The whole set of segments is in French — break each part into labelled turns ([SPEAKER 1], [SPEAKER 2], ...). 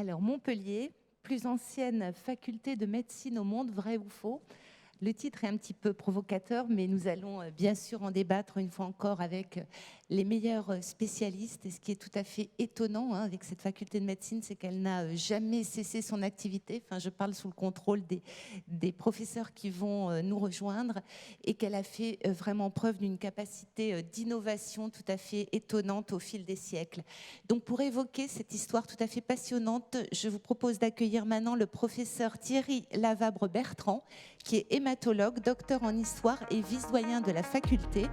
[SPEAKER 1] Alors, Montpellier, plus ancienne faculté de médecine au monde, vrai ou faux? Le titre est un petit peu provocateur, mais nous allons bien sûr en débattre une fois encore avec les meilleurs spécialistes. Et ce qui est tout à fait étonnant avec cette faculté de médecine, c'est qu'elle n'a jamais cessé son activité. Enfin, je parle sous le contrôle des professeurs qui vont nous rejoindre, et qu'elle a fait vraiment preuve d'une capacité d'innovation tout à fait étonnante au fil des siècles. Donc, pour évoquer cette histoire tout à fait passionnante, je vous propose d'accueillir maintenant le professeur Thierry Lavabre-Bertrand, qui est hématologue, docteur en histoire et vice-doyen de la faculté.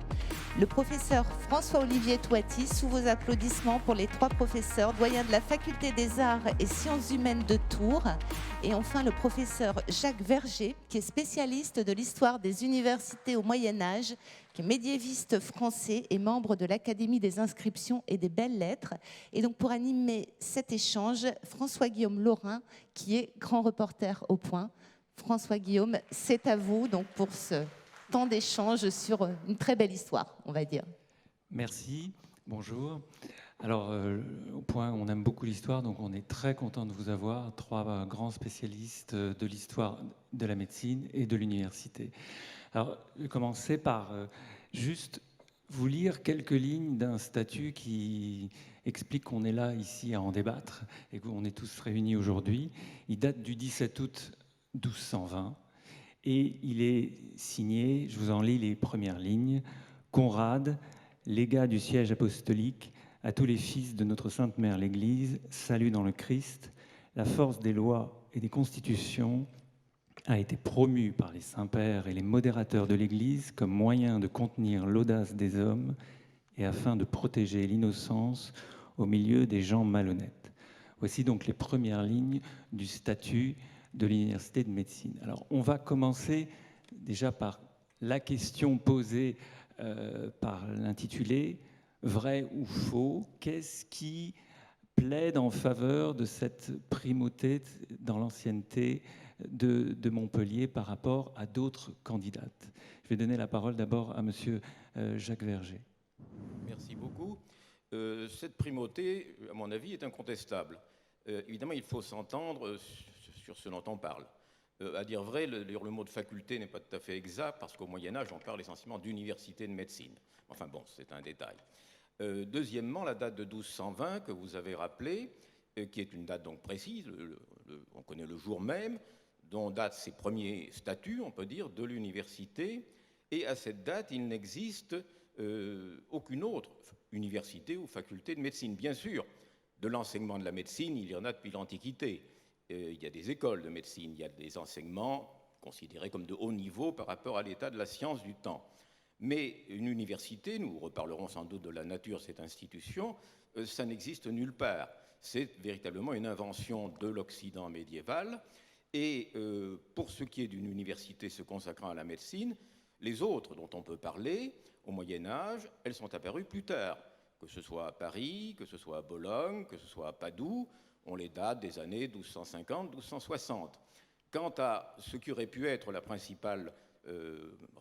[SPEAKER 1] Le professeur François-Olivier Toiti, sous vos applaudissements pour les 3 professeurs, doyen de la faculté des arts et sciences humaines de Tours. Et enfin, le professeur Jacques Verger, qui est spécialiste de l'histoire des universités au Moyen-Âge, qui est médiéviste français et membre de l'Académie des inscriptions et des belles-lettres. Et donc, pour animer cet échange, François-Guillaume Laurin, qui est grand reporter au Point. François Guillaume, c'est à vous donc pour ce temps d'échange sur une très belle histoire, on va dire.
[SPEAKER 2] Merci, bonjour. Alors, au Point, on aime beaucoup l'histoire, donc on est très content de vous avoir, 3 grands spécialistes de l'histoire de la médecine et de l'université. Alors, je vais commencer par juste vous lire quelques lignes d'un statut qui explique qu'on est là, ici, à en débattre, et qu'on est tous réunis aujourd'hui. Il date du 17 août 1220, et il est signé, je vous en lis les premières lignes, « Conrad, légat du siège apostolique, à tous les fils de notre Sainte Mère l'Église, salut dans le Christ, la force des lois et des constitutions a été promue par les saints-pères et les modérateurs de l'Église comme moyen de contenir l'audace des hommes et afin de protéger l'innocence au milieu des gens malhonnêtes. » Voici donc les premières lignes du statut de l'Université de médecine. Alors, on va commencer déjà par la question posée par l'intitulé « Vrai ou faux ?» Qu'est-ce qui plaide en faveur de cette primauté dans l'ancienneté de Montpellier par rapport à d'autres candidates? Je vais donner la parole d'abord à monsieur Jacques Verger.
[SPEAKER 3] Merci beaucoup. Cette primauté, à mon avis, est incontestable. Évidemment, il faut s'entendre sur ce dont on parle. À dire vrai, le mot de faculté n'est pas tout à fait exact, parce qu'au Moyen-Âge, on parle essentiellement d'université de médecine. Enfin bon, c'est un détail. Deuxièmement, la date de 1220 que vous avez rappelée, qui est une date donc précise, on connaît le jour même, dont datent ses premiers statuts, on peut dire, de l'université. Et à cette date, il n'existe aucune autre université ou faculté de médecine. Bien sûr, de l'enseignement de la médecine, il y en a depuis l'Antiquité. Il y a des écoles de médecine, il y a des enseignements considérés comme de haut niveau par rapport à l'état de la science du temps. Mais une université, nous reparlerons sans doute de la nature de cette institution, ça n'existe nulle part. C'est véritablement une invention de l'Occident médiéval. Et pour ce qui est d'une université se consacrant à la médecine, les autres dont on peut parler, au Moyen-Âge, elles sont apparues plus tard, que ce soit à Paris, que ce soit à Bologne, que ce soit à Padoue, on les date des années 1250-1260. Quant à ce qui aurait pu être la principale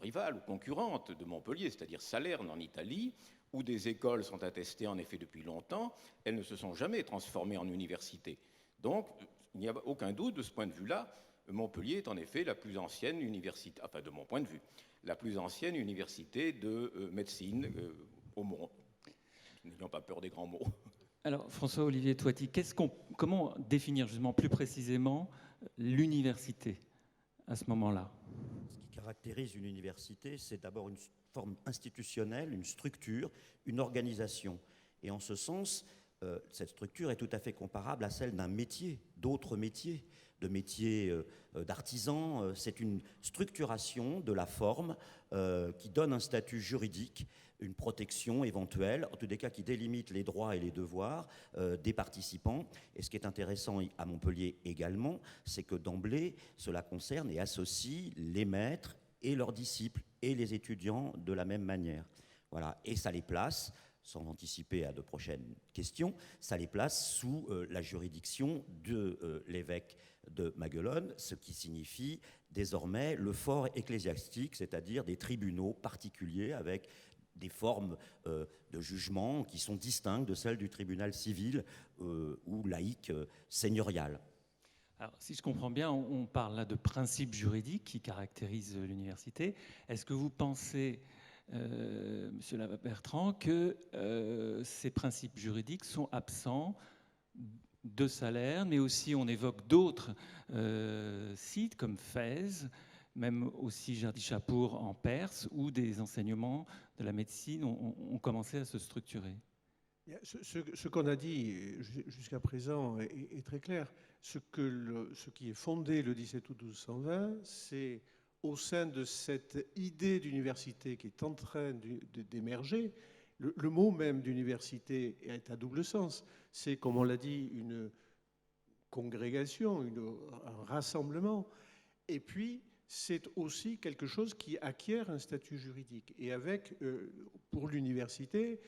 [SPEAKER 3] rivale ou concurrente de Montpellier, c'est-à-dire Salerne en Italie, où des écoles sont attestées en effet depuis longtemps, elles ne se sont jamais transformées en universités. Donc, il n'y a aucun doute de ce point de vue-là. Montpellier est en effet la plus ancienne université, enfin de mon point de vue, la plus ancienne université de médecine au monde. N'ayons pas peur des grands mots.
[SPEAKER 2] Alors, François-Olivier Toiti, comment définir justement plus précisément l'université à ce moment-là?
[SPEAKER 4] Ce qui caractérise une université, c'est d'abord une forme institutionnelle, une structure, une organisation. Et en ce sens, cette structure est tout à fait comparable à celle d'un métier, d'autres métiers, de métiers d'artisans. C'est une structuration de la forme qui donne un statut juridique, une protection éventuelle, en tous les cas qui délimite les droits et les devoirs des participants. Et ce qui est intéressant à Montpellier également, c'est que d'emblée, cela concerne et associe les maîtres et leurs disciples et les étudiants de la même manière. Voilà. Et ça les place, sans anticiper à de prochaines questions, ça les place sous la juridiction de l'évêque de Maguelone, ce qui signifie désormais le fort ecclésiastique, c'est-à-dire des tribunaux particuliers avec des formes de jugement qui sont distinctes de celles du tribunal civil ou laïque seigneurial.
[SPEAKER 2] Alors, si je comprends bien, on parle là de principes juridiques qui caractérisent l'université. Est-ce que vous pensez, Monsieur Bertrand, que ces principes juridiques sont absents de salaire, mais aussi on évoque d'autres sites comme Fès, même aussi Jardichapour en Perse, où des enseignements de la médecine ont commencé à se structurer.
[SPEAKER 5] Ce qu'on a dit jusqu'à présent est très clair. Ce qui est fondé le 17 août 1220, c'est au sein de cette idée d'université qui est en train d'émerger. Le mot même d'université est à double sens. C'est, comme on l'a dit, une congrégation, un rassemblement. Et puis, c'est aussi quelque chose qui acquiert un statut juridique. Et avec, pour l'université,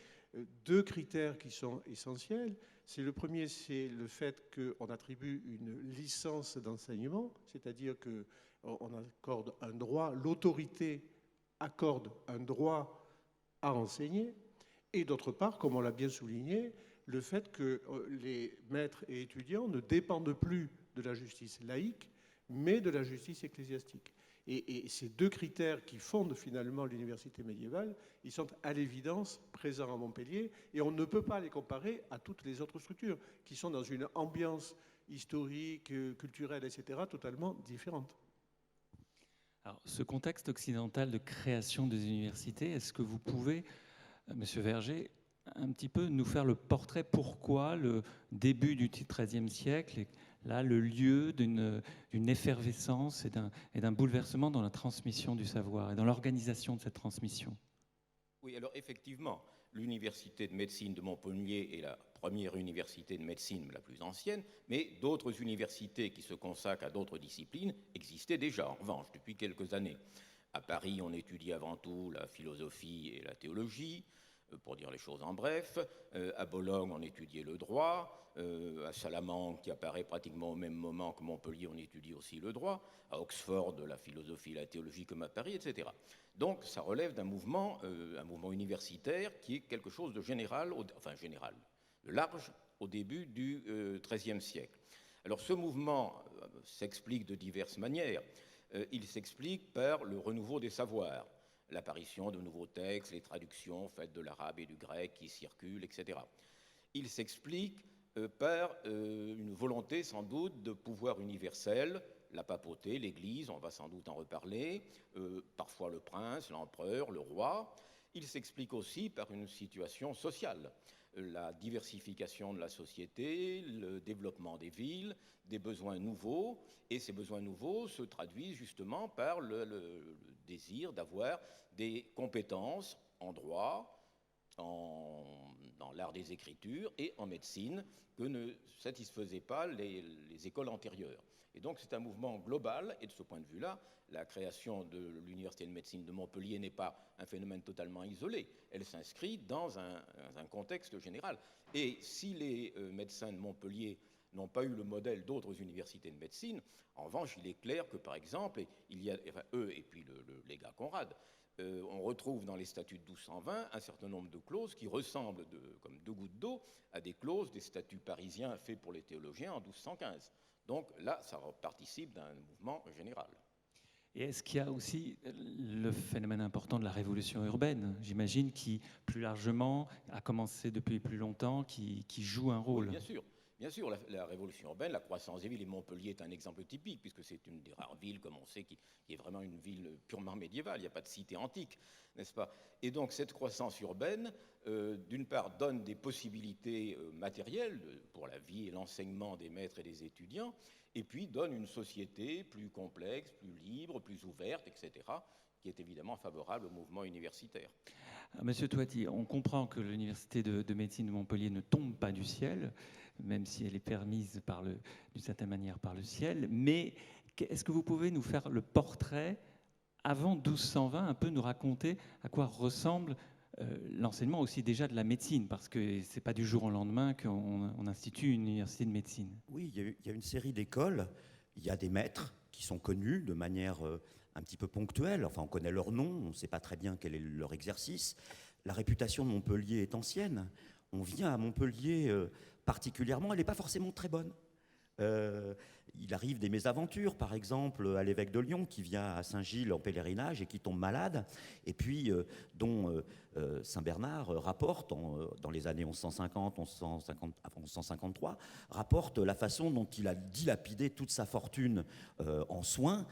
[SPEAKER 5] deux critères qui sont essentiels. Le premier, c'est le fait qu'on attribue une licence d'enseignement, c'est-à-dire qu'on accorde un droit, l'autorité accorde un droit à enseigner. Et d'autre part, comme on l'a bien souligné, le fait que les maîtres et étudiants ne dépendent plus de la justice laïque, mais de la justice ecclésiastique. Et ces deux critères qui fondent finalement l'université médiévale, ils sont à l'évidence présents à Montpellier, et on ne peut pas les comparer à toutes les autres structures qui sont dans une ambiance historique, culturelle, etc., totalement différente.
[SPEAKER 2] Alors, ce contexte occidental de création des universités, est-ce que vous pouvez, Monsieur Verger, un petit peu nous faire le portrait, pourquoi le début du XIIIe siècle est là le lieu d'une effervescence et d'un bouleversement dans la transmission du savoir et dans l'organisation de cette transmission?
[SPEAKER 3] Oui, alors effectivement, l'université de médecine de Montpellier est la première université de médecine la plus ancienne, mais d'autres universités qui se consacrent à d'autres disciplines existaient déjà, en revanche, depuis quelques années. À Paris, on étudie avant tout la philosophie et la théologie, pour dire les choses en bref. À Bologne, on étudiait le droit. À Salamanque, qui apparaît pratiquement au même moment que Montpellier, on étudie aussi le droit. À Oxford, la philosophie et la théologie comme à Paris, etc. Donc ça relève d'un mouvement universitaire qui est quelque chose de général, de large, au début du XIIIe siècle. Alors ce mouvement s'explique de diverses manières. Il s'explique par le renouveau des savoirs, l'apparition de nouveaux textes, les traductions faites de l'arabe et du grec qui circulent, etc. Il s'explique par une volonté sans doute de pouvoir universel, la papauté, l'Église, on va sans doute en reparler, parfois le prince, l'empereur, le roi. Il s'explique aussi par une situation sociale, la diversification de la société, le développement des villes, des besoins nouveaux, et ces besoins nouveaux se traduisent justement par le désir d'avoir des compétences en droit, dans l'art des écritures et en médecine que ne satisfaisaient pas les écoles antérieures. Et donc c'est un mouvement global, et de ce point de vue-là, la création de l'Université de médecine de Montpellier n'est pas un phénomène totalement isolé. Elle s'inscrit dans un contexte général. Et si les médecins de Montpellier n'ont pas eu le modèle d'autres universités de médecine, en revanche, il est clair que, par exemple, eux et puis le légat Conrad, on retrouve dans les statuts de 1220 un certain nombre de clauses qui ressemblent comme deux gouttes d'eau à des clauses des statuts parisiens faits pour les théologiens en 1215. Donc là, ça participe d'un mouvement général.
[SPEAKER 2] Et est-ce qu'il y a aussi le phénomène important de la révolution urbaine, j'imagine, qui plus largement a commencé depuis plus longtemps, qui joue un rôle?
[SPEAKER 3] Oui, bien sûr. Bien sûr, la révolution urbaine, la croissance des villes, et Montpellier est un exemple typique, puisque c'est une des rares villes, comme on sait, qui est vraiment une ville purement médiévale. Il n'y a pas de cité antique, n'est-ce pas? Et donc cette croissance urbaine, d'une part, donne des possibilités matérielles pour la vie et l'enseignement des maîtres et des étudiants, et puis donne une société plus complexe, plus libre, plus ouverte, etc., qui est évidemment favorable au mouvement universitaire.
[SPEAKER 2] Monsieur Toiti, on comprend que l'université de médecine de Montpellier ne tombe pas du ciel, même si elle est permise d'une certaine manière par le ciel, mais est-ce que vous pouvez nous faire le portrait avant 1220, un peu nous raconter à quoi ressemble l'enseignement aussi déjà de la médecine, parce que ce n'est pas du jour au lendemain qu'on institue une université de médecine.
[SPEAKER 4] Oui, il y a une série d'écoles, il y a des maîtres qui sont connus de manière un petit peu ponctuelle, enfin on connaît leur nom, on ne sait pas très bien quel est leur exercice. la réputation de Montpellier est ancienne. On vient à Montpellier particulièrement, elle n'est pas forcément très bonne. Il arrive des mésaventures, par exemple à l'évêque de Lyon qui vient à Saint-Gilles en pèlerinage et qui tombe malade, et puis dont Saint-Bernard rapporte dans les années 1150, 1153, rapporte la façon dont il a dilapidé toute sa fortune en soins,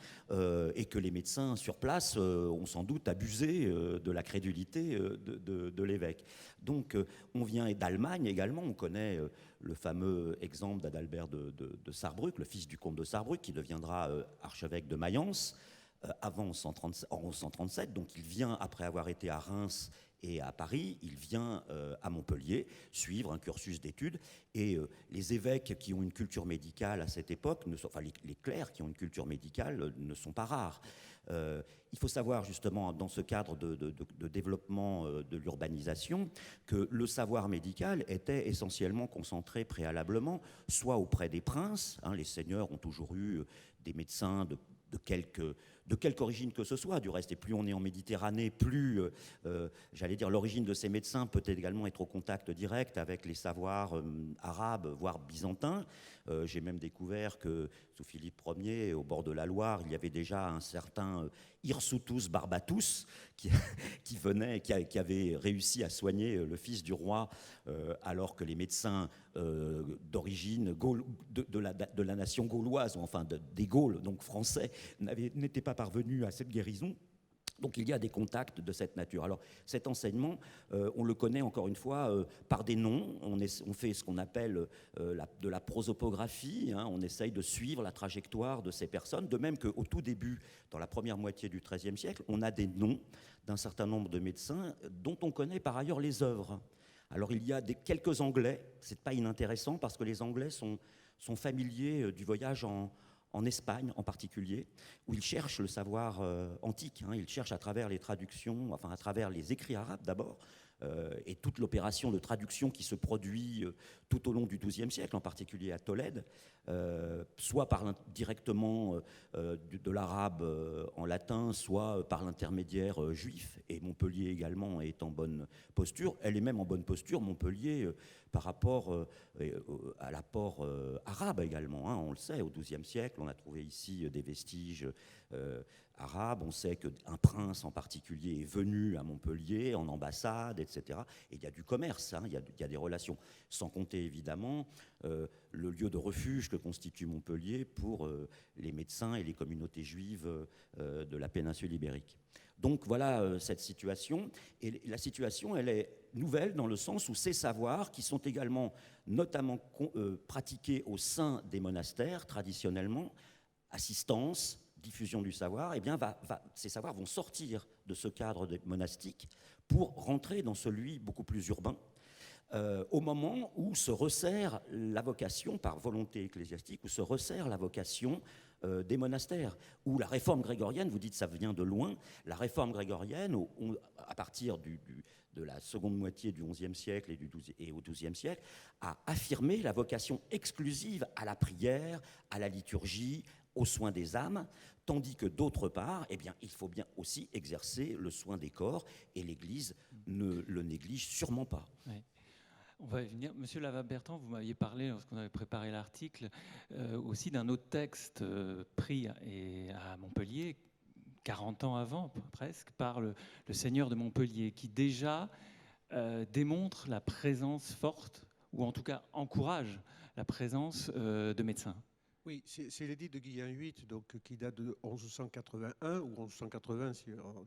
[SPEAKER 4] et que les médecins sur place ont sans doute abusé de la crédulité de l'évêque. Donc on vient d'Allemagne également, on connaît le fameux exemple d'Adalbert de Sarrebruck, le fils du comte de Sarrebruck, qui deviendra archevêque de Mayence en 1137. Donc il vient, après avoir été à Reims et à Paris, il vient à Montpellier suivre un cursus d'études. Et les évêques qui ont une culture médicale à cette époque, enfin les clercs qui ont une culture médicale ne sont pas rares. Il faut savoir justement dans ce cadre de développement de l'urbanisation que le savoir médical était essentiellement concentré préalablement soit auprès des princes, hein, les seigneurs ont toujours eu des médecins de quelque origine que ce soit, du reste, et plus on est en Méditerranée, plus, j'allais dire, l'origine de ces médecins peut également être au contact direct avec les savoirs arabes, voire byzantins. J'ai même découvert que sous Philippe Ier, au bord de la Loire, il y avait déjà un certain Hirsutус Barbatus qui avait réussi à soigner le fils du roi, alors que les médecins d'origine de la nation gauloise, ou enfin des Gaules, donc français, n'étaient pas parvenus à cette guérison. Donc il y a des contacts de cette nature. Alors cet enseignement, on le connaît encore une fois par des noms. On fait ce qu'on appelle de la prosopographie, hein. On essaye de suivre la trajectoire de ces personnes. De même qu'au tout début, dans la première moitié du XIIIe siècle, on a des noms d'un certain nombre de médecins dont on connaît par ailleurs les œuvres. Alors il y a quelques Anglais, c'est pas inintéressant parce que les Anglais sont familiers du voyage en Espagne en particulier, où ils cherchent le savoir antique, hein. Ils cherchent à travers les traductions, enfin à travers les écrits arabes d'abord, et toute l'opération de traduction qui se produit tout au long du XIIe siècle, en particulier à Tolède, soit directement de l'arabe en latin, soit par l'intermédiaire juif, et Montpellier également est en bonne posture. Elle est même en bonne posture, Montpellier, par rapport à l'apport arabe également, hein. On le sait, au XIIe siècle, on a trouvé ici des vestiges arabes. On sait qu'un prince en particulier est venu à Montpellier en ambassade, etc. Et il y a du commerce, hein, il y a des relations. Sans compter évidemment le lieu de refuge que constitue Montpellier pour les médecins et les communautés juives de la péninsule ibérique. Donc voilà cette situation. Et la situation, elle est nouvelle dans le sens où ces savoirs, qui sont également notamment pratiqués au sein des monastères traditionnellement, assistance, diffusion du savoir, eh bien ces savoirs vont sortir de ce cadre monastique pour rentrer dans celui beaucoup plus urbain, au moment où se resserre la vocation, par volonté ecclésiastique, où se resserre la vocation des monastères, où la réforme grégorienne, vous dites ça vient de loin, la réforme grégorienne, à partir de la seconde moitié du XIe siècle et au XIIe siècle, a affirmé la vocation exclusive à la prière, à la liturgie, aux soins des âmes, tandis que d'autre part, eh bien, il faut bien aussi exercer le soin des corps, et l'Église ne le néglige sûrement pas.
[SPEAKER 2] Oui. On va y venir. Monsieur Lava-Bertrand, vous m'aviez parlé, lorsqu'on avait préparé l'article, aussi d'un autre texte pris à Montpellier, 40 ans avant, presque, par le seigneur de Montpellier, qui déjà démontre la présence forte, ou en tout cas encourage la présence de médecins.
[SPEAKER 5] Oui, c'est l'édit de Guillain VIII, donc, qui date de 1181, ou 1180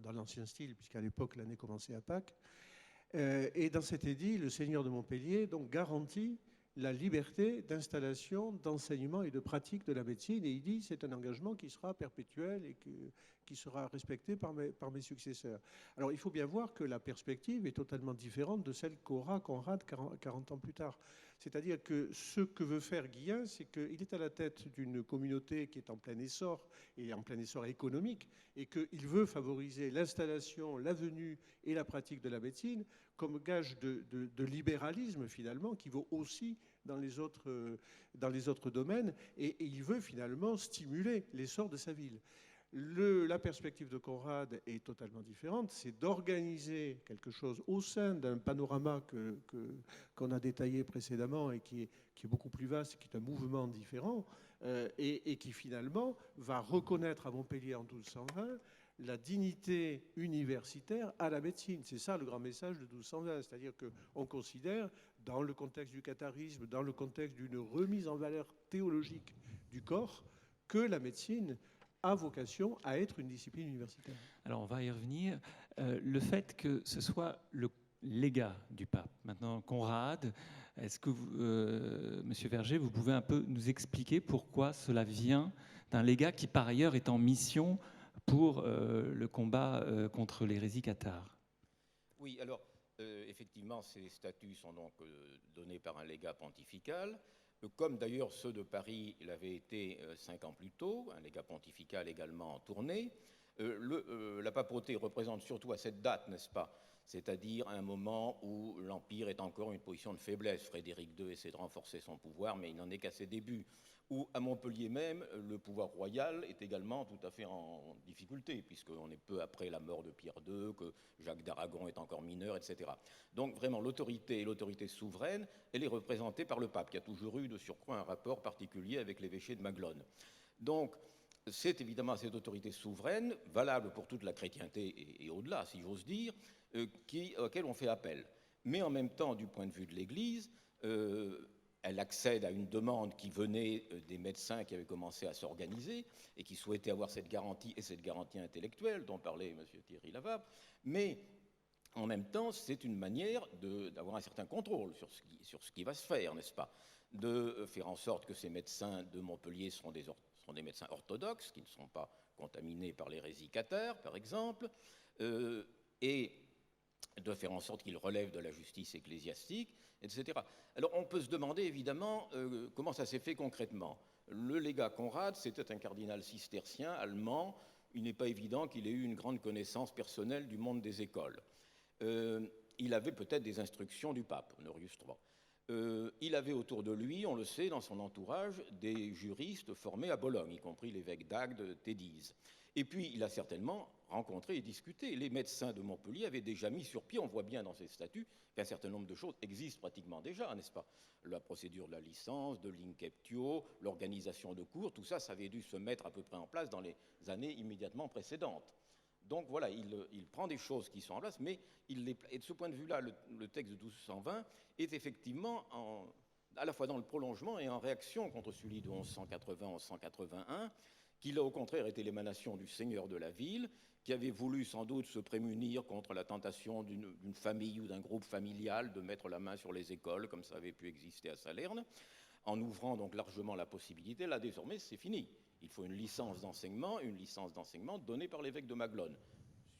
[SPEAKER 5] dans l'ancien style, puisqu'à l'époque l'année commençait à Pâques. Et dans cet édit, le seigneur de Montpellier donc, garantit la liberté d'installation, d'enseignement et de pratique de la médecine. Et il dit c'est un engagement qui sera perpétuel et qui sera respecté par mes successeurs. Alors il faut bien voir que la perspective est totalement différente de celle qu'aura Conrad 40 ans plus tard. C'est-à-dire que ce que veut faire Guillain, c'est qu'il est à la tête d'une communauté qui est en plein essor, et en plein essor économique, et qu'il veut favoriser l'installation, la venue et la pratique de la médecine comme gage de libéralisme, finalement, qui vaut aussi dans les autres domaines, et il veut finalement stimuler l'essor de sa ville. La perspective de Conrad est totalement différente, c'est d'organiser quelque chose au sein d'un panorama qu'on a détaillé précédemment et qui est beaucoup plus vaste, qui est un mouvement différent, et qui finalement va reconnaître à Montpellier en 1220 la dignité universitaire à la médecine. C'est ça le grand message de 1220, c'est-à-dire qu'on considère, dans le contexte du catharisme, dans le contexte d'une remise en valeur théologique du corps, que la médecine a vocation à être une discipline universitaire.
[SPEAKER 2] Alors on va y revenir. Le fait que ce soit le légat du pape, maintenant Conrad, est-ce que vous, Monsieur Verger, vous pouvez un peu nous expliquer pourquoi cela vient d'un légat qui par ailleurs est en mission pour le combat contre l'hérésie cathare?
[SPEAKER 3] Oui, alors effectivement, ces statuts sont donc donnés par un légat pontifical, comme d'ailleurs ceux de Paris l'avaient été 5 ans plus tôt, un légat pontifical également en tournée. La papauté représente surtout à cette date, n'est-ce pas, c'est-à-dire un moment où l'Empire est encore une position de faiblesse. Frédéric II essaie de renforcer son pouvoir, mais il n'en est qu'à ses débuts. Où, à Montpellier même, le pouvoir royal est également tout à fait en difficulté, puisqu'on est peu après la mort de Pierre II, que Jacques d'Aragon est encore mineur, etc. Donc vraiment, l'autorité souveraine, elle est représentée par le pape, qui a toujours eu de surcroît un rapport particulier avec l'évêché de Maglone. Donc, c'est évidemment cette autorité souveraine, valable pour toute la chrétienté et au-delà, si j'ose dire, auquel on fait appel. Mais en même temps, du point de vue de l'Église, elle accède à une demande qui venait des médecins qui avaient commencé à s'organiser et qui souhaitaient avoir cette garantie, et cette garantie intellectuelle dont parlait M. Thierry Lavabre. Mais en même temps, c'est une manière d'avoir un certain contrôle sur ce qui va se faire, n'est-ce pas? De faire en sorte que ces médecins de Montpellier seront des médecins orthodoxes, qui ne sont pas contaminés par l'hérésie cathare, par exemple, et de faire en sorte qu'ils relèvent de la justice ecclésiastique, etc. Alors on peut se demander évidemment comment ça s'est fait concrètement. Le légat Conrad, c'était un cardinal cistercien allemand. Il n'est pas évident qu'il ait eu une grande connaissance personnelle du monde des écoles. Il avait peut-être des instructions du pape, Honorius III. Il avait autour de lui, on le sait, dans son entourage, des juristes formés à Bologne, y compris l'évêque d'Agde, Thédise. Et puis, il a certainement rencontré et discuté. Les médecins de Montpellier avaient déjà mis sur pied, on voit bien dans ces statuts, qu'un certain nombre de choses existent pratiquement déjà, n'est-ce pas? La procédure de la licence, de l'inceptio, l'organisation de cours, tout ça, ça avait dû se mettre à peu près en place dans les années immédiatement précédentes. Donc voilà, il prend des choses qui sont en place, mais et de ce point de vue-là, le texte de 1220 est effectivement à la fois dans le prolongement et en réaction contre celui de 1180-1181, qui là au contraire était l'émanation du seigneur de la ville, qui avait voulu sans doute se prémunir contre la tentation d'une famille ou d'un groupe familial de mettre la main sur les écoles, comme ça avait pu exister à Salerne, en ouvrant donc largement la possibilité. Là désormais c'est fini. Il faut une licence d'enseignement donnée par l'évêque de Maglone,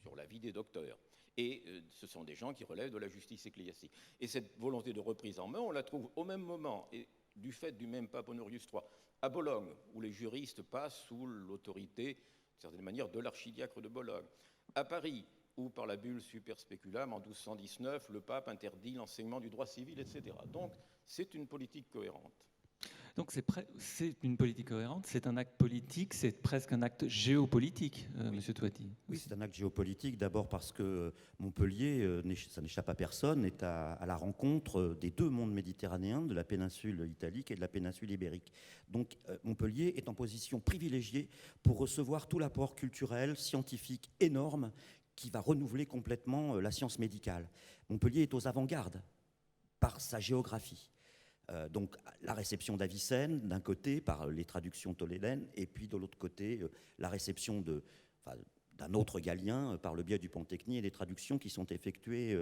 [SPEAKER 3] sur l'avis des docteurs. Et ce sont des gens qui relèvent de la justice ecclésiastique. Et cette volonté de reprise en main, on la trouve au même moment, et du fait du même pape Honorius III, à Bologne, où les juristes passent sous l'autorité, d'une certaine manière, de l'archidiacre de Bologne. À Paris, où par la bulle Super Speculum, en 1219, le pape interdit l'enseignement du droit civil, etc. Donc, c'est une politique cohérente.
[SPEAKER 2] Donc c'est une politique cohérente, c'est un acte politique, c'est presque un acte géopolitique, Monsieur Toiti.
[SPEAKER 4] Oui, c'est un acte géopolitique, d'abord parce que Montpellier, ça n'échappe à personne, est à la rencontre des deux mondes méditerranéens, de la péninsule italique et de la péninsule ibérique. Donc Montpellier est en position privilégiée pour recevoir tout l'apport culturel, scientifique énorme qui va renouveler complètement la science médicale. Montpellier est aux avant-gardes par sa géographie. Donc la réception d'Avicenne, d'un côté, par les traductions tolédaines, et puis de l'autre côté, la réception d'un autre Galien par le biais du Pantechnie et des traductions qui sont effectuées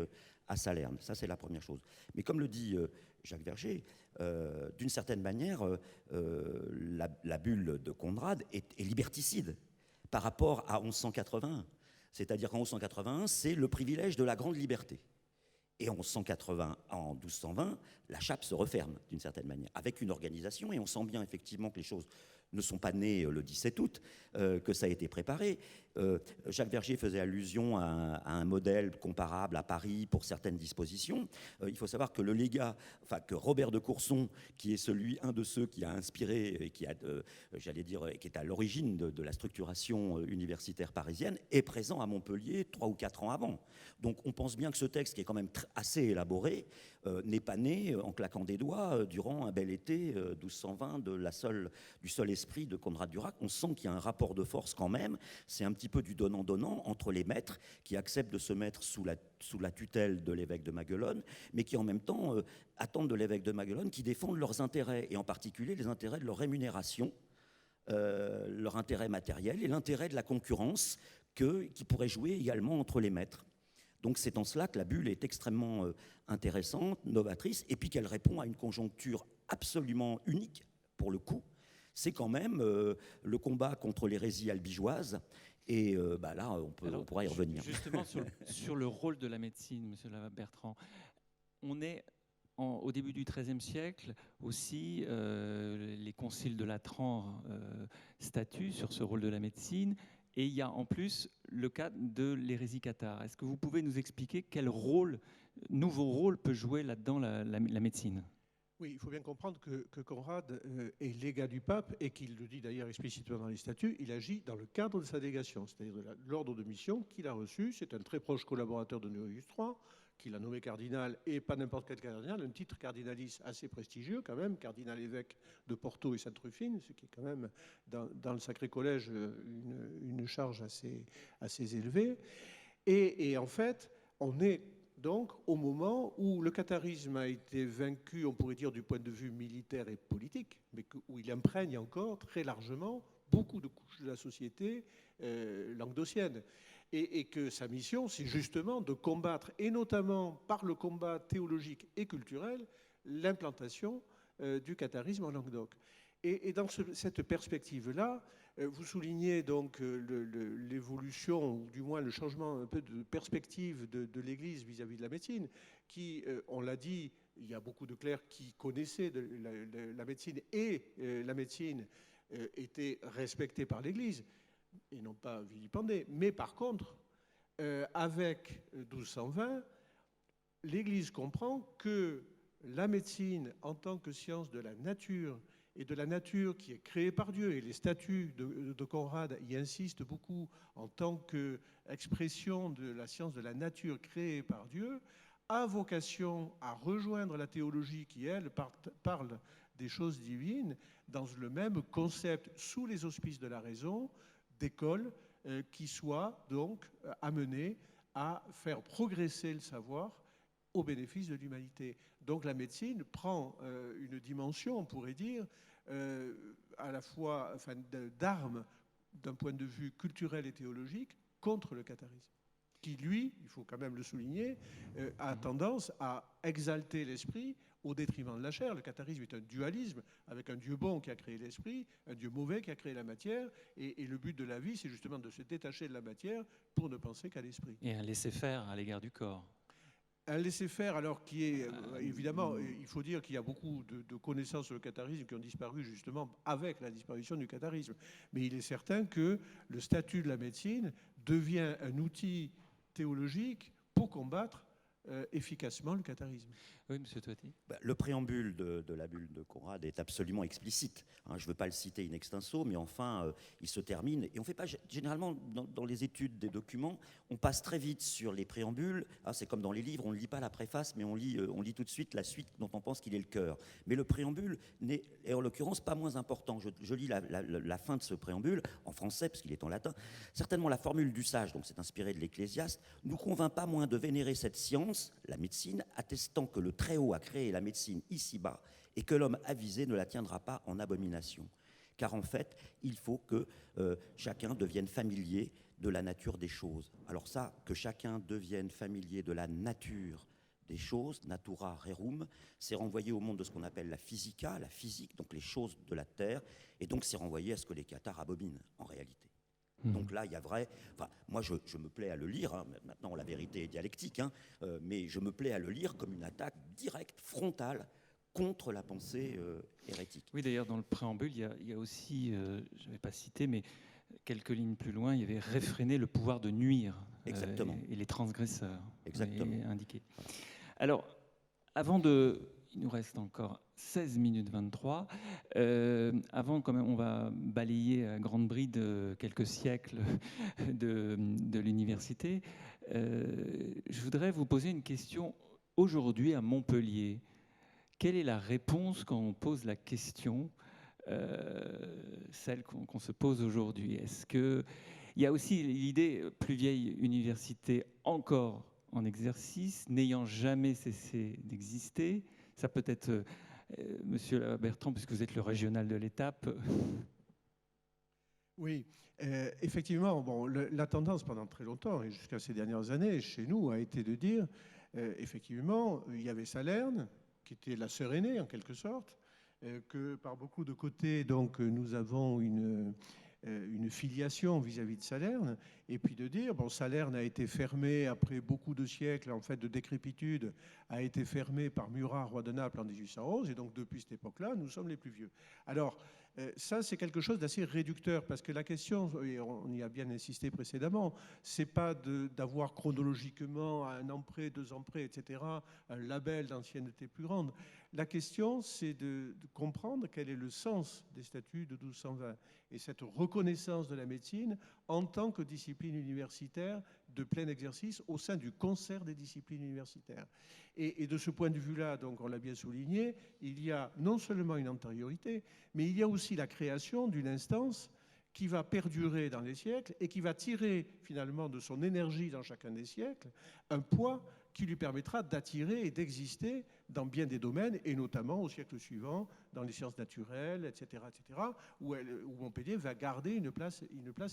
[SPEAKER 4] à Salerne. Ça, c'est la première chose. Mais comme le dit Jacques Verger, d'une certaine manière, la bulle de Conrad est liberticide par rapport à 1181. C'est-à-dire qu'en 1181, c'est le privilège de la grande liberté. Et en 1220, la chape se referme d'une certaine manière, avec une organisation, et on sent bien effectivement que les choses ne sont pas nés le 17 août, que ça a été préparé. Jacques Vergier faisait allusion à un modèle comparable à Paris pour certaines dispositions. Il faut savoir que le légat, que Robert de Courson, qui est un de ceux qui a inspiré et qui est à l'origine de la structuration universitaire parisienne, est présent à Montpellier 3 ou 4 ans avant. Donc on pense bien que ce texte, qui est quand même assez élaboré, n'est pas né en claquant des doigts durant un bel été 1220 du seul esprit de Conrad Durac. On sent qu'il y a un rapport de force quand même. C'est un petit peu du donnant-donnant entre les maîtres qui acceptent de se mettre sous la tutelle de l'évêque de Maguelone, mais qui en même temps attendent de l'évêque de Maguelone qui défendent leurs intérêts, et en particulier les intérêts de leur rémunération, leur intérêt matériel et l'intérêt de la concurrence qui pourrait jouer également entre les maîtres. Donc c'est en cela que la bulle est extrêmement intéressante, novatrice, et puis qu'elle répond à une conjoncture absolument unique, pour le coup. C'est quand même le combat contre l'hérésie albigeoise, et là, on pourra y revenir.
[SPEAKER 2] Justement, sur le rôle de la médecine, monsieur Bertrand, on est au début du XIIIe siècle aussi, les conciles de Latran statuent sur ce rôle de la médecine. Et il y a en plus le cas de l'hérésie cathare. Est-ce que vous pouvez nous expliquer quel nouveau rôle peut jouer là-dedans la médecine ?
[SPEAKER 5] Oui, il faut bien comprendre que Conrad est légat du pape et qu'il le dit d'ailleurs explicitement dans les statuts, il agit dans le cadre de sa délégation, c'est-à-dire de l'ordre de mission qu'il a reçu. C'est un très proche collaborateur de Honorius III, qu'il a nommé cardinal, et pas n'importe quel cardinal, un titre cardinalice assez prestigieux quand même, cardinal évêque de Porto et Sainte-Rufine, ce qui est quand même dans le Sacré Collège une charge assez élevée. Et en fait, on est donc au moment où le catharisme a été vaincu, on pourrait dire du point de vue militaire et politique, mais où il imprègne encore très largement beaucoup de couches de la société languedocienne. Et que sa mission, c'est justement de combattre, et notamment par le combat théologique et culturel, l'implantation du catharisme en Languedoc. Et dans cette perspective-là, vous soulignez donc l'évolution, ou du moins le changement un peu de perspective de l'Église vis-à-vis de la médecine, qui, on l'a dit, il y a beaucoup de clercs qui connaissaient la médecine, et la médecine était respectée par l'Église, et non pas vilipendée. Mais par contre, avec 1220, l'Église comprend que la médecine, en tant que science de la nature, et de la nature qui est créée par Dieu, et les statuts de Conrad y insistent beaucoup, en tant qu'expression de la science de la nature créée par Dieu, a vocation à rejoindre la théologie qui, elle, parle des choses divines, dans le même concept, sous les auspices de la raison, d'école qui soit donc amenée à faire progresser le savoir au bénéfice de l'humanité. Donc la médecine prend une dimension, on pourrait dire, à la fois d'arme d'un point de vue culturel et théologique contre le catharisme, qui, lui, il faut quand même le souligner, a tendance à exalter l'esprit au détriment de la chair. Le catharisme est un dualisme, avec un Dieu bon qui a créé l'esprit, un Dieu mauvais qui a créé la matière, et le but de la vie, c'est justement de se détacher de la matière pour ne penser qu'à l'esprit.
[SPEAKER 2] Et un laisser-faire à l'égard du corps.
[SPEAKER 5] Un laisser-faire, alors qui est, évidemment, il faut dire qu'il y a beaucoup de connaissances sur le catharisme qui ont disparu justement avec la disparition du catharisme. Mais il est certain que le statut de la médecine devient un outil théologique pour combattre efficacement le catharisme.
[SPEAKER 2] Oui, monsieur Toiti.
[SPEAKER 4] Le préambule de la bulle de Conrad est absolument explicite. Je ne veux pas le citer in extenso, mais enfin, il se termine. Et on fait pas, généralement, dans les études des documents, on passe très vite sur les préambules. C'est comme dans les livres, on ne lit pas la préface, mais on lit tout de suite la suite dont on pense qu'il est le cœur. Mais le préambule n'est, en l'occurrence, pas moins important. Je lis la fin de ce préambule, en français, parce qu'il est en latin. Certainement, la formule du sage, donc c'est inspiré de l'Ecclésiaste, nous convainc pas moins de vénérer cette science, la médecine, attestant que le Très-Haut a créé la médecine ici-bas et que l'homme avisé ne la tiendra pas en abomination. Car en fait, il faut que chacun devienne familier de la nature des choses. Alors ça, que chacun devienne familier de la nature des choses, natura rerum, c'est renvoyé au monde de ce qu'on appelle la physica, la physique, donc les choses de la terre, et donc c'est renvoyé à ce que les cathares abominent en réalité. Donc là, il y a vrai... moi, je me plais à le lire. Maintenant, la vérité est dialectique, mais je me plais à le lire comme une attaque directe, frontale, contre la pensée hérétique.
[SPEAKER 2] Oui, d'ailleurs, dans le préambule, il y a aussi, je n'avais pas cité, mais quelques lignes plus loin, il y avait réfréner le pouvoir de nuire.
[SPEAKER 4] Exactement.
[SPEAKER 2] Et les transgresseurs.
[SPEAKER 4] Exactement.
[SPEAKER 2] Indiqués. Alors, avant de... Il nous reste encore 16 minutes 23. Avant, quand même, on va balayer à grande bride quelques siècles de l'université. Je voudrais vous poser une question aujourd'hui à Montpellier. Quelle est la réponse quand on pose la question, celle qu'on se pose aujourd'hui? Est-ce que il y a aussi l'idée plus vieille université encore en exercice, n'ayant jamais cessé d'exister? Ça peut être, Monsieur Bertrand, puisque vous êtes le régional de l'étape.
[SPEAKER 5] Oui, effectivement, bon, la tendance pendant très longtemps, et jusqu'à ces dernières années, chez nous, a été de dire, effectivement, il y avait Salerne, qui était la sœur aînée, en quelque sorte, que par beaucoup de côtés, donc, nous avons une filiation vis-à-vis de Salerne, et puis de dire, bon, Salerne a été fermé après beaucoup de siècles, en fait, de décrépitude, a été fermé par Murat, roi de Naples, en 1811, et donc depuis cette époque-là, nous sommes les plus vieux. Alors, ça, c'est quelque chose d'assez réducteur, parce que la question, et on y a bien insisté précédemment, c'est pas d'avoir chronologiquement un an près, 2 ans près, etc., un label d'ancienneté plus grande. La question, c'est de comprendre quel est le sens des statuts de 1220 et cette reconnaissance de la médecine en tant que discipline universitaire de plein exercice au sein du concert des disciplines universitaires. Et de ce point de vue-là, donc on l'a bien souligné, il y a non seulement une antériorité, mais il y a aussi la création d'une instance qui va perdurer dans les siècles et qui va tirer finalement de son énergie dans chacun des siècles un poids qui lui permettra d'attirer et d'exister dans bien des domaines, et notamment au siècle suivant, dans les sciences naturelles, etc., où Montpellier va garder une place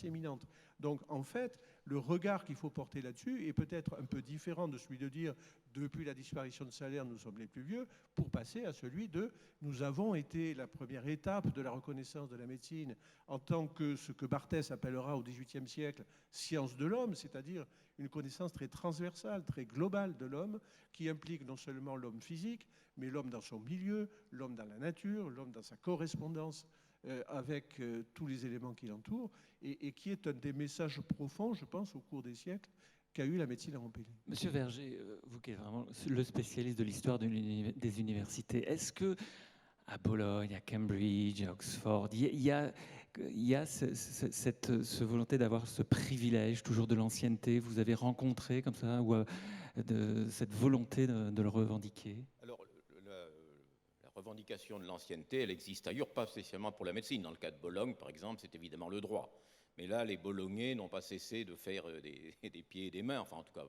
[SPEAKER 5] éminente. Donc, en fait, le regard qu'il faut porter là-dessus est peut-être un peu différent de celui de dire « depuis la disparition de Salerne, nous sommes les plus vieux », pour passer à celui de « nous avons été la première étape de la reconnaissance de la médecine en tant que ce que Barthès appellera au XVIIIe siècle « science de l'homme », c'est-à-dire une connaissance très transversale, très globale de l'homme, qui implique non seulement l'homme physique, mais l'homme dans son milieu, l'homme dans la nature, l'homme dans sa correspondance avec tous les éléments qui l'entourent, et qui est un des messages profonds, je pense, au cours des siècles, qu'a eu la médecine à Montpellier.
[SPEAKER 2] Monsieur Verger, vous qui êtes vraiment le spécialiste de l'histoire des universités, est-ce que à Bologne, à Cambridge, à Oxford, il y a cette volonté d'avoir ce privilège toujours de l'ancienneté? Vous avez rencontré comme ça, ou cette volonté de le revendiquer?
[SPEAKER 3] Alors, la revendication de l'ancienneté, elle existe ailleurs, pas spécialement pour la médecine. Dans le cas de Bologne, par exemple, c'est évidemment le droit. Mais là, les Bolognais n'ont pas cessé de faire des pieds et des mains, enfin en tout cas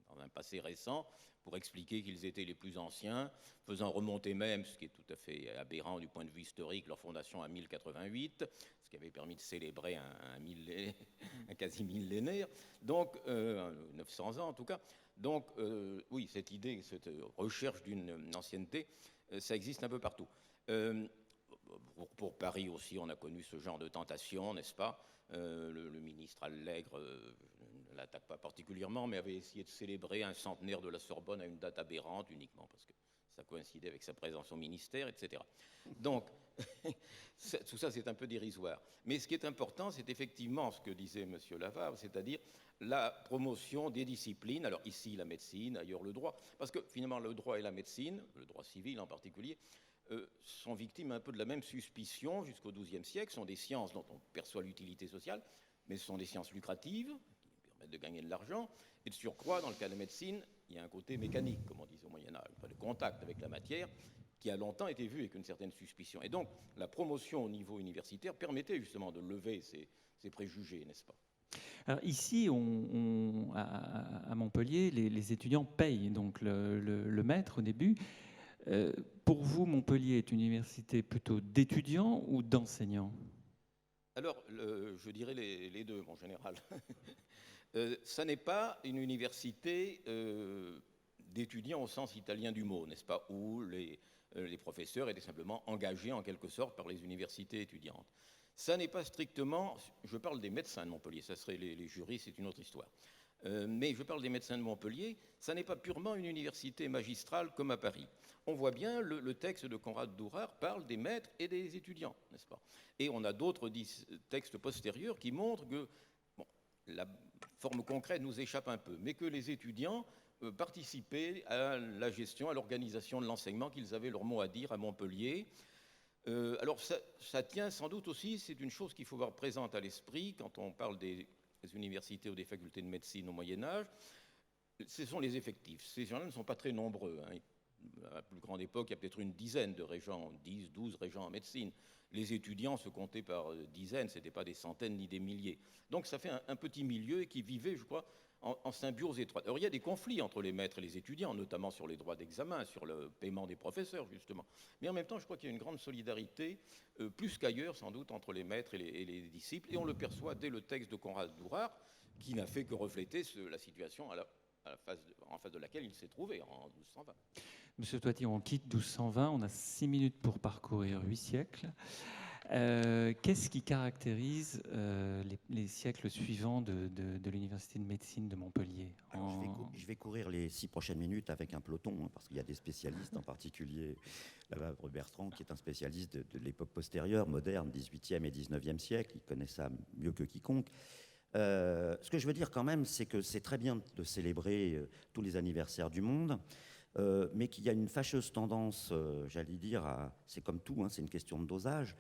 [SPEAKER 3] dans un passé récent, pour expliquer qu'ils étaient les plus anciens, faisant remonter même, ce qui est tout à fait aberrant du point de vue historique, leur fondation à 1088, ce qui avait permis de célébrer un quasi-millénaire, donc 900 ans en tout cas. Donc oui, cette idée, cette recherche d'une ancienneté, ça existe un peu partout. Pour Paris aussi, on a connu ce genre de tentation, n'est-ce pas? Le ministre Allègre ne l'attaque pas particulièrement, mais avait essayé de célébrer un centenaire de la Sorbonne à une date aberrante uniquement parce que ça coïncidait avec sa présence au ministère, etc. Donc, tout ça, c'est un peu dérisoire. Mais ce qui est important, c'est effectivement ce que disait M. Lavarre, c'est-à-dire la promotion des disciplines, alors ici la médecine, ailleurs le droit, parce que finalement le droit et la médecine, le droit civil en particulier, sont victimes un peu de la même suspicion jusqu'au XIIe siècle. Ce sont des sciences dont on perçoit l'utilité sociale, mais ce sont des sciences lucratives qui permettent de gagner de l'argent. Et de surcroît, dans le cas de la médecine, il y a un côté mécanique, comme on disait au Moyen-Âge, pas de contact avec la matière, qui a longtemps été vu avec une certaine suspicion. Et donc, la promotion au niveau universitaire permettait justement de lever ces préjugés, n'est-ce pas?
[SPEAKER 2] Alors ici, à Montpellier, les étudiants payent donc le maître au début. Pour vous, Montpellier est une université plutôt d'étudiants ou d'enseignants?
[SPEAKER 3] Alors, je dirais les deux, mon général. Ça n'est pas une université d'étudiants au sens italien du mot, n'est-ce pas, où les professeurs étaient simplement engagés en quelque sorte par les universités étudiantes. Ça n'est pas strictement, je parle des médecins de Montpellier, ça serait les juristes, c'est une autre histoire. Mais je parle des médecins de Montpellier, ça n'est pas purement une université magistrale comme à Paris. On voit bien, le texte de Conrad Durar parle des maîtres et des étudiants, n'est-ce pas? Et on a d'autres textes postérieurs qui montrent que bon, la forme concrète nous échappe un peu, mais que les étudiants participaient à la gestion, à l'organisation de l'enseignement, qu'ils avaient leur mot à dire à Montpellier. Alors ça tient sans doute aussi, c'est une chose qu'il faut avoir présente à l'esprit quand on parle des universités ou des facultés de médecine au Moyen-Âge, ce sont les effectifs. Ces gens-là ne sont pas très nombreux. Hein. À la plus grande époque, il y a peut-être une dizaine de régents, 10, 12 régents en médecine. Les étudiants se comptaient par dizaines, ce n'étaient pas des centaines ni des milliers. Donc ça fait un petit milieu qui vivait, je crois, en symbiose étroite. Alors il y a des conflits entre les maîtres et les étudiants, notamment sur les droits d'examen, sur le paiement des professeurs, justement. Mais en même temps, je crois qu'il y a une grande solidarité, plus qu'ailleurs, sans doute, entre les maîtres et les disciples. Et on le perçoit dès le texte de Conrad Durar, qui n'a fait que refléter la situation en face de laquelle il s'est trouvé en 1220.
[SPEAKER 2] Monsieur Toiti, on quitte 1220, on a 6 minutes pour parcourir 8 siècles. Qu'est-ce qui caractérise les siècles suivants de l'Université de médecine de Montpellier?
[SPEAKER 4] Je vais courir les 6 prochaines minutes avec un peloton, hein, parce qu'il y a des spécialistes, en particulier Bertrand, qui est un spécialiste de l'époque postérieure, moderne, 18e et 19e siècle. Il connaît ça mieux que quiconque. Ce que je veux dire quand même, c'est que c'est très bien de célébrer tous les anniversaires du monde, mais qu'il y a une fâcheuse tendance, j'allais dire, c'est comme tout, hein, c'est une question de dosage,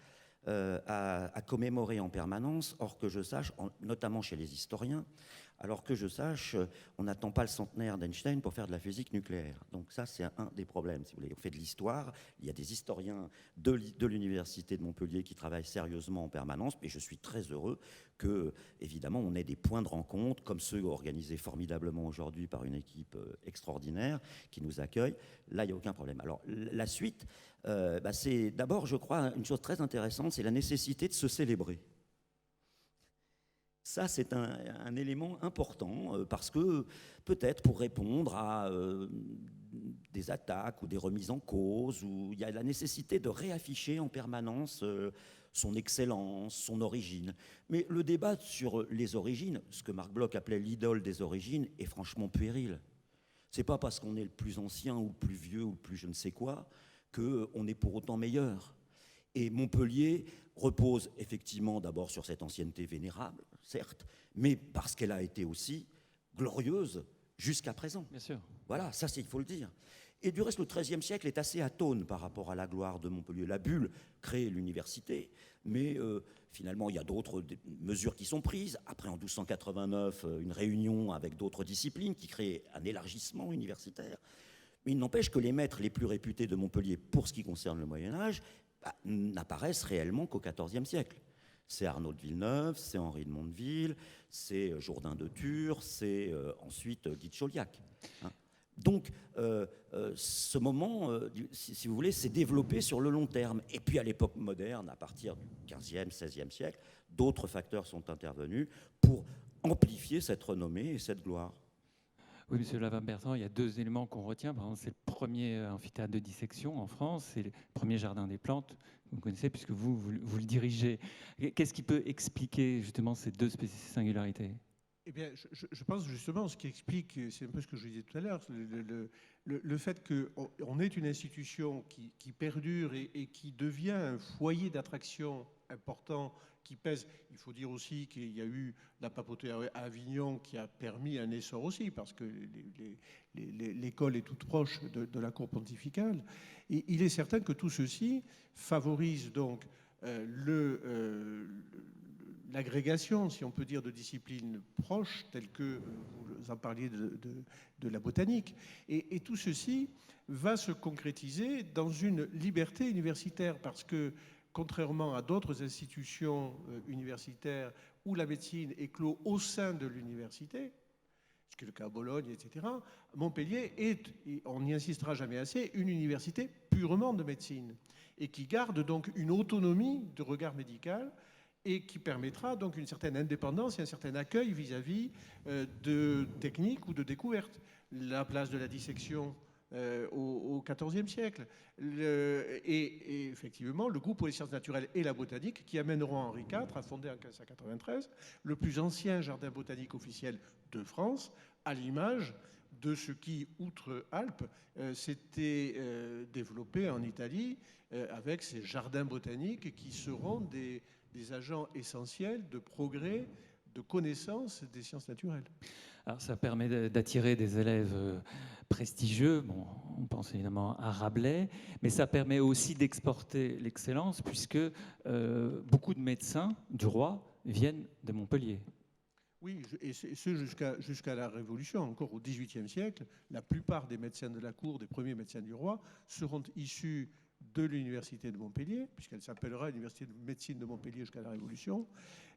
[SPEAKER 4] à commémorer en permanence, or que je sache, notamment chez les historiens, alors que je sache, on n'attend pas le centenaire d'Einstein pour faire de la physique nucléaire. Donc ça, c'est un des problèmes, si vous voulez. On fait de l'histoire, il y a des historiens de l'Université de Montpellier qui travaillent sérieusement en permanence, mais je suis très heureux que, évidemment, on ait des points de rencontre, comme ceux organisés formidablement aujourd'hui par une équipe extraordinaire qui nous accueille. Là, il n'y a aucun problème. Alors, la suite, c'est d'abord, je crois, une chose très intéressante, c'est la nécessité de se célébrer. Ça, c'est un élément important parce que peut-être pour répondre à des attaques ou des remises en cause, où il y a la nécessité de réafficher en permanence son excellence, son origine. Mais le débat sur les origines, ce que Marc Bloch appelait l'idole des origines, est franchement puéril. C'est pas parce qu'on est le plus ancien ou le plus vieux ou le plus je ne sais quoi qu'on est pour autant meilleur. Et Montpellier repose effectivement d'abord sur cette ancienneté vénérable, certes, mais parce qu'elle a été aussi glorieuse jusqu'à présent.
[SPEAKER 2] Bien sûr.
[SPEAKER 4] Voilà, ça il faut le dire. Et du reste, le XIIIe siècle est assez atone par rapport à la gloire de Montpellier. La bulle crée l'université, mais finalement, il y a d'autres mesures qui sont prises. Après, en 1289, une réunion avec d'autres disciplines qui crée un élargissement universitaire. Mais il n'empêche que les maîtres les plus réputés de Montpellier, pour ce qui concerne le Moyen-Âge, n'apparaissent réellement qu'au XIVe siècle. C'est Arnaud de Villeneuve, c'est Henri de Mondeville, c'est Jourdain de Tours, c'est ensuite Guy de Chauliac. Hein. Donc, ce moment, si vous voulez, s'est développé sur le long terme. Et puis, à l'époque moderne, à partir du XVe, XVIe siècle, d'autres facteurs sont intervenus pour amplifier cette renommée et cette gloire.
[SPEAKER 2] Oui, monsieur Lavin-Bertrand, il y a 2 éléments qu'on retient. Par exemple, c'est le premier amphithéâtre de dissection en France, c'est le premier jardin des plantes, vous connaissez, puisque vous le dirigez. Qu'est-ce qui peut expliquer justement ces 2 singularités ?
[SPEAKER 5] Eh bien, je pense justement, ce qui explique, c'est un peu ce que je disais tout à l'heure, le fait qu'on ait une institution qui perdure et qui devient un foyer d'attraction important, qui pèse. Il faut dire aussi qu'il y a eu la papauté à Avignon qui a permis un essor aussi, parce que l'école est toute proche de la cour pontificale. Et il est certain que tout ceci favorise donc l'agrégation, si on peut dire, de disciplines proches, telles que vous en parliez de la botanique. Et tout ceci va se concrétiser dans une liberté universitaire, parce que, contrairement à d'autres institutions universitaires où la médecine est close au sein de l'université, ce qui est le cas à Bologne, etc., Montpellier est, on n'y insistera jamais assez, une université purement de médecine, et qui garde donc une autonomie de regard médical, et qui permettra donc une certaine indépendance et un certain accueil vis-à-vis de techniques ou de découvertes. La place de la dissection au XIVe siècle. Et effectivement, le goût pour les sciences naturelles et la botanique qui amèneront Henri IV à fonder en 1593 le plus ancien jardin botanique officiel de France, à l'image de ce qui, outre-Alpes, s'était développé en Italie avec ces jardins botaniques qui seront des agents essentiels de progrès, de connaissance des sciences naturelles.
[SPEAKER 2] Alors, ça permet d'attirer des élèves prestigieux. Bon, on pense évidemment à Rabelais, mais ça permet aussi d'exporter l'excellence, puisque beaucoup de médecins du roi viennent de Montpellier.
[SPEAKER 5] Oui, et ce jusqu'à la Révolution, encore au XVIIIe siècle, la plupart des médecins de la cour, des premiers médecins du roi, seront issus de l'université de Montpellier, puisqu'elle s'appellera l'université de médecine de Montpellier jusqu'à la Révolution,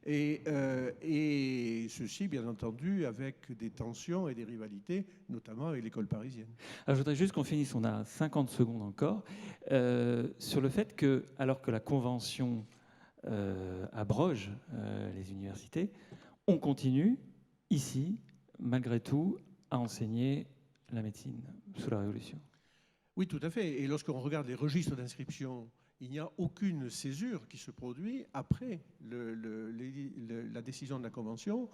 [SPEAKER 5] et ceci, bien entendu, avec des tensions et des rivalités, notamment avec l'école parisienne.
[SPEAKER 2] Alors, je voudrais juste qu'on finisse, on a 50 secondes encore, sur le fait que, alors que la Convention abroge les universités, on continue, ici, malgré tout, à enseigner la médecine sous la Révolution.
[SPEAKER 5] Oui, tout à fait. Et lorsqu'on regarde les registres d'inscription, il n'y a aucune césure qui se produit après la décision de la Convention.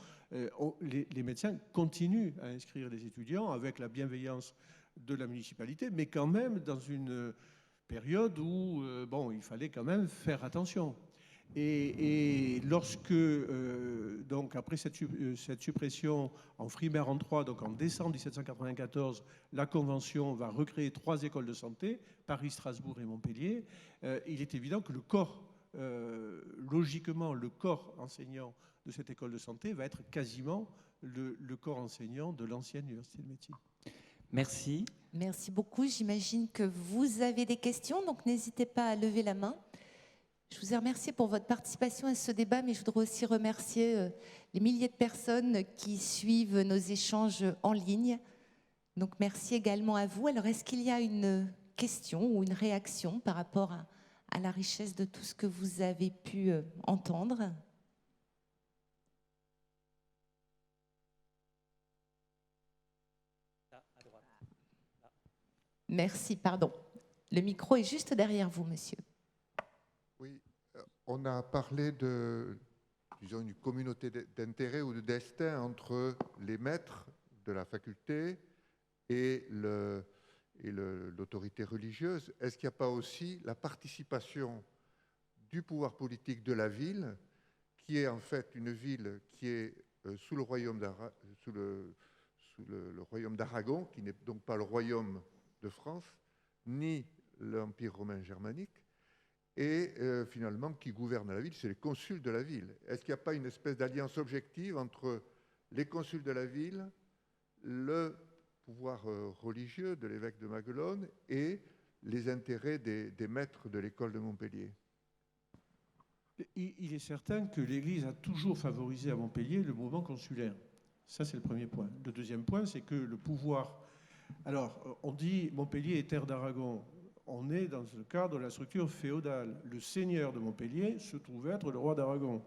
[SPEAKER 5] Les médecins continuent à inscrire les étudiants avec la bienveillance de la municipalité, mais quand même dans une période où il fallait quand même faire attention. Et lorsque, donc après cette suppression en Frimaire en 3, donc en décembre 1794, la Convention va recréer 3 écoles de santé, Paris, Strasbourg et Montpellier, il est évident que le corps, logiquement, le corps enseignant de cette école de santé va être quasiment le corps enseignant de l'ancienne université de médecine.
[SPEAKER 2] Merci.
[SPEAKER 1] Merci beaucoup. J'imagine que vous avez des questions, donc n'hésitez pas à lever la main. Je vous ai remercié pour votre participation à ce débat, mais je voudrais aussi remercier les milliers de personnes qui suivent nos échanges en ligne. Donc merci également à vous. Alors est-ce qu'il y a une question ou une réaction par rapport à la richesse de tout ce que vous avez pu entendre ? Merci, pardon. Le micro est juste derrière vous, monsieur.
[SPEAKER 6] Oui, on a parlé de, disons, une communauté d'intérêt ou de destin entre les maîtres de la faculté et l'autorité religieuse. Est-ce qu'il n'y a pas aussi la participation du pouvoir politique de la ville, qui est en fait une ville qui est sous le royaume d'Aragon, qui n'est donc pas le royaume de France, ni l'Empire romain germanique, et finalement qui gouverne la ville, c'est les consuls de la ville. Est-ce qu'il n'y a pas une espèce d'alliance objective entre les consuls de la ville, le pouvoir religieux de l'évêque de Maguelone et les intérêts des maîtres de l'école de Montpellier?
[SPEAKER 5] Il est certain que l'Église a toujours favorisé à Montpellier le mouvement consulaire. Ça, c'est le premier point. Le deuxième point, c'est que le pouvoir... Alors, on dit Montpellier est terre d'Aragon. On est dans le cadre de la structure féodale. Le seigneur de Montpellier se trouve être le roi d'Aragon.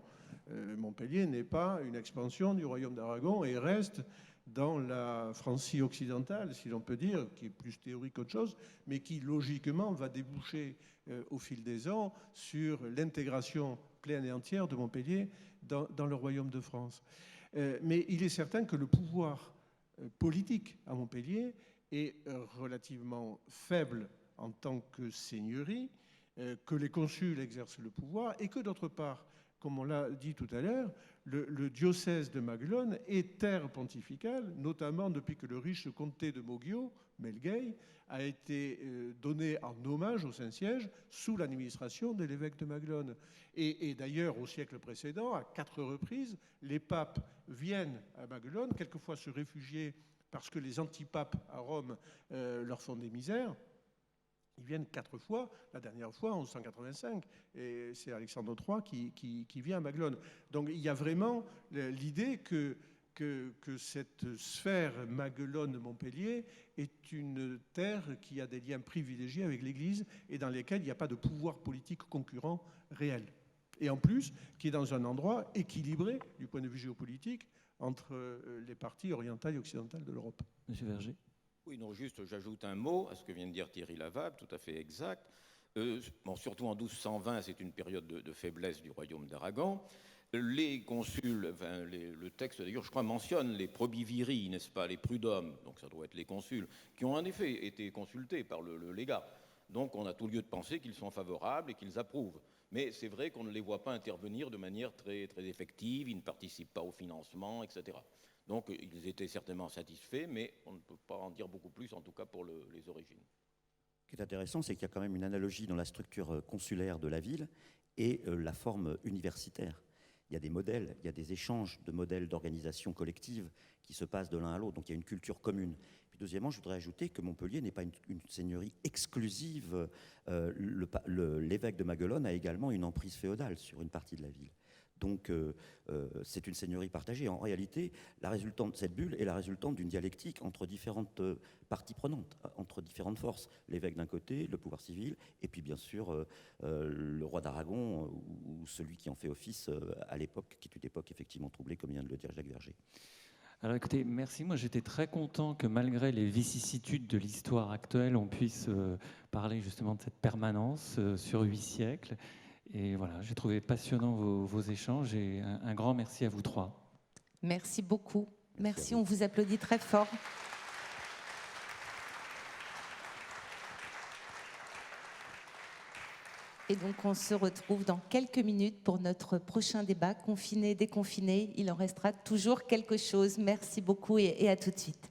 [SPEAKER 5] Montpellier n'est pas une expansion du royaume d'Aragon et reste dans la Francie occidentale, si l'on peut dire, qui est plus théorique qu'autre chose, mais qui logiquement va déboucher au fil des ans sur l'intégration pleine et entière de Montpellier dans le royaume de France. Mais il est certain que le pouvoir politique à Montpellier est relativement faible en tant que seigneurie, que les consuls exercent le pouvoir et que d'autre part, comme on l'a dit tout à l'heure, le diocèse de Maguelone est terre pontificale, notamment depuis que le riche comté de Moggio, Melgueil, a été donné en hommage au Saint-Siège sous l'administration de l'évêque de Maguelone. Et d'ailleurs, au siècle précédent, à 4 reprises, les papes viennent à Maguelone, quelquefois se réfugier parce que les antipapes à Rome leur font des misères. Ils viennent 4 fois, la dernière fois en 1185, et c'est Alexandre III qui vient à Maguelone. Donc il y a vraiment l'idée que cette sphère Maguelone-Montpellier est une terre qui a des liens privilégiés avec l'Église et dans lesquels il n'y a pas de pouvoir politique concurrent réel. Et en plus, qui est dans un endroit équilibré du point de vue géopolitique entre les parties orientales et occidentales de l'Europe.
[SPEAKER 2] Monsieur Verger.
[SPEAKER 3] Oui, non, juste, j'ajoute un mot à ce que vient de dire Thierry Lavable, tout à fait exact. Bon, surtout en 1220, c'est une période de faiblesse du royaume d'Aragon. Les consuls, enfin, le texte d'ailleurs, je crois, mentionne les probiviri, n'est-ce pas, les prud'hommes, donc ça doit être les consuls, qui ont en effet été consultés par le légat. Donc on a tout lieu de penser qu'ils sont favorables et qu'ils approuvent. Mais c'est vrai qu'on ne les voit pas intervenir de manière très, très effective, ils ne participent pas au financement, etc. Donc ils étaient certainement satisfaits, mais on ne peut pas en dire beaucoup plus, en tout cas pour les origines.
[SPEAKER 4] Ce qui est intéressant, c'est qu'il y a quand même une analogie dans la structure consulaire de la ville et la forme universitaire. Il y a des modèles, il y a des échanges de modèles d'organisation collective qui se passent de l'un à l'autre, donc il y a une culture commune. Puis deuxièmement, je voudrais ajouter que Montpellier n'est pas une seigneurie exclusive. L'évêque de Maguelone a également une emprise féodale sur une partie de la ville. Donc c'est une seigneurie partagée. En réalité, la résultante de cette bulle est la résultante d'une dialectique entre différentes parties prenantes, entre différentes forces. L'évêque d'un côté, le pouvoir civil, et puis bien sûr le roi d'Aragon ou celui qui en fait office à l'époque, qui est une époque effectivement troublée, comme vient de le dire Jacques Verger.
[SPEAKER 2] Alors écoutez, merci. Moi, j'étais très content que malgré les vicissitudes de l'histoire actuelle, on puisse parler justement de cette permanence sur 8 siècles. Et voilà, j'ai trouvé passionnant vos échanges et un grand merci à vous trois.
[SPEAKER 1] Merci beaucoup. Merci, on vous applaudit très fort. Et donc, on se retrouve dans quelques minutes pour notre prochain débat, confiné, déconfiné. Il en restera toujours quelque chose. Merci beaucoup et à tout de suite.